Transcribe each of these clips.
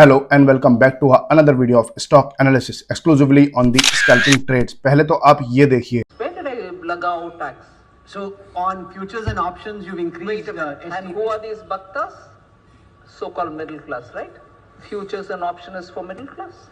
Hello and welcome back to another video of stock analysis exclusively on the scalping trades। पहले तो आप ये देखिए, When did I lagao tax? So on futures and options, you've increased. And who are these bhaktas? So-called middle class, right? Futures and option is for middle class.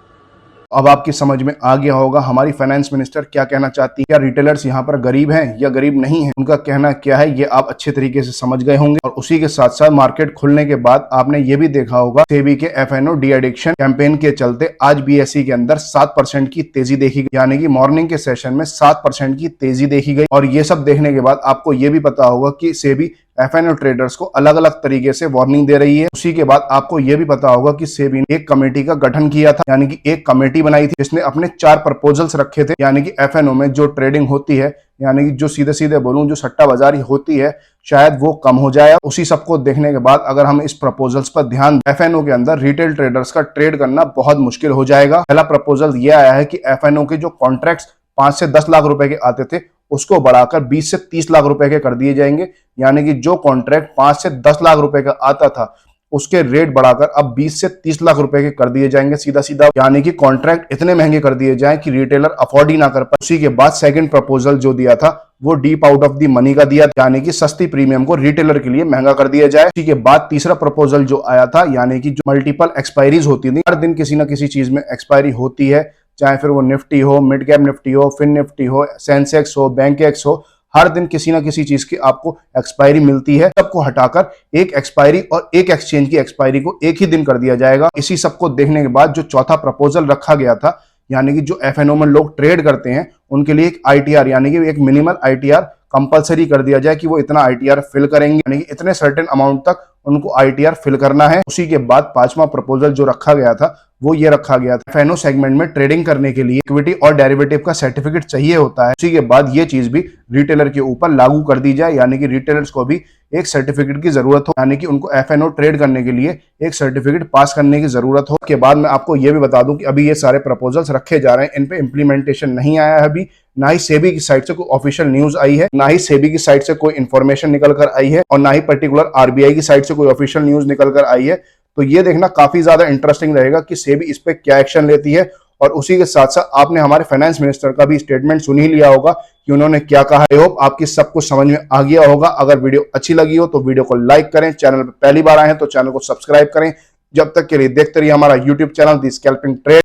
अब आपकी समझ में आ गया होगा हमारी फाइनेंस मिनिस्टर क्या कहना चाहती है। क्या रिटेलर्स यहाँ पर गरीब हैं या गरीब नहीं हैं, उनका कहना क्या है ये आप अच्छे तरीके से समझ गए होंगे। और उसी के साथ साथ मार्केट खुलने के बाद आपने ये भी देखा होगा सेबी के एफएनओ डी एडिक्शन कैंपेन के चलते आज बीएसई के अंदर 7% की तेजी देखी गई, यानी कि मॉर्निंग के सेशन में 7% की तेजी देखी गई। और ये सब देखने के बाद आपको ये भी पता होगा कि सेबी एफएनओ ट्रेडर्स को अलग अलग तरीके से वार्निंग दे रही है। उसी के बाद आपको यह भी पता होगा कि सेबी ने एक कमेटी का गठन किया था, यानी कि एक कमेटी बनाई थी जिसने अपने 4 प्रपोजल्स रखे थे, यानी कि एफएनओ में जो ट्रेडिंग होती है, यानी कि जो सीधे सीधे बोलूं जो सट्टा बाजारी होती है, शायद वो कम हो जाए। उसी सबको देखने के बाद अगर हम इस प्रपोजल्स पर ध्यान, एफएनओ के अंदर रिटेल ट्रेडर्स का ट्रेड करना बहुत मुश्किल हो जाएगा। पहला प्रपोजल ये आया है कि एफएनओ के जो कॉन्ट्रैक्ट्स 5 से 10 लाख रुपए के आते थे उसको बढ़ाकर 20 से 30 लाख रुपए के कर दिए जाएंगे, यानी कि जो कॉन्ट्रैक्ट 5 से 10 लाख रुपए का आता था उसके रेट बढ़ाकर अब 20 से 30 लाख रुपए के कर दिए जाएंगे सीधा सीधा, यानी कि कॉन्ट्रैक्ट इतने महंगे कर दिए जाएं कि रिटेलर अफोर्ड ही ना कर पाए। उसी के बाद सेकंड प्रपोजल जो दिया था वो deep out of the money का दिया, यानी कि सस्ती प्रीमियम को रिटेलर के लिए महंगा कर दिया जाए। उसी के बाद तीसरा प्रपोजल जो आया था, यानी कि जो मल्टीपल एक्सपायरीज होती थी, हर दिन किसी ना किसी चीज में एक्सपायरी होती है, चाहे फिर वो निफ्टी हो, मिड कैप निफ्टी हो, फिन निफ्टी हो, सेंसेक्स हो, बैंक एक्स हो, हर दिन किसी ना किसी चीज की आपको एक्सपायरी मिलती है। सबको हटाकर एक एक्सपायरी और एक एक्सचेंज की एक्सपायरी को एक ही दिन कर दिया जाएगा। इसी सबको देखने के बाद जो चौथा प्रपोजल रखा गया था, यानी कि जो एफएनओ में लोग ट्रेड करते हैं उनके लिए एक आईटीआर, यानी कि एक मिनिमल आईटीआर कंपलसरी कर दिया जाए कि वो इतना आईटीआर फिल करेंगे, यानी कि इतने सर्टेन अमाउंट तक उनको आईटीआर फिल करना है। उसी के बाद पांचवा प्रपोजल जो रखा गया था वो ये रखा गया था, एफएनओ सेगमेंट में ट्रेडिंग करने के लिए इक्विटी और डेरिवेटिव का सर्टिफिकेट चाहिए होता है। उसी के बाद ये चीज भी रिटेलर के ऊपर लागू कर दी जाए, यानी कि रिटेलर्स को भी एक सर्टिफिकेट की जरूरत हो, यानी कि उनको एफएनओ ट्रेड करने के लिए एक सर्टिफिकेट पास करने की जरूरत हो। उसके बाद मैं आपको ये भी बता दूं कि अभी ये सारे प्रपोजल्स रखे जा रहे हैं, इन पे इंप्लीमेंटेशन नहीं आया है अभी, ना ही सेबी की साइड से कोई ऑफिशियल न्यूज आई है, ना ही सेबी की साइड से कोई इंफॉर्मेशन निकल कर आई है, और ना ही पर्टिकुलर आरबीआई की साइड से कोई ऑफिशियल न्यूज निकल कर आई है। तो ये देखना काफी ज्यादा इंटरेस्टिंग रहेगा कि सेबी इस पे क्या एक्शन लेती है। और उसी के साथ साथ आपने हमारे फाइनेंस मिनिस्टर का भी स्टेटमेंट सुन ही लिया होगा कि उन्होंने क्या कहा। आई होप आपकी सब कुछ समझ में आ गया होगा। अगर वीडियो अच्छी लगी हो तो वीडियो को लाइक करें, चैनल पर पहली बार आए हैं तो चैनल को सब्सक्राइब करें। जब तक के लिए देखते रहिए हमारा YouTube channel the scalping trade.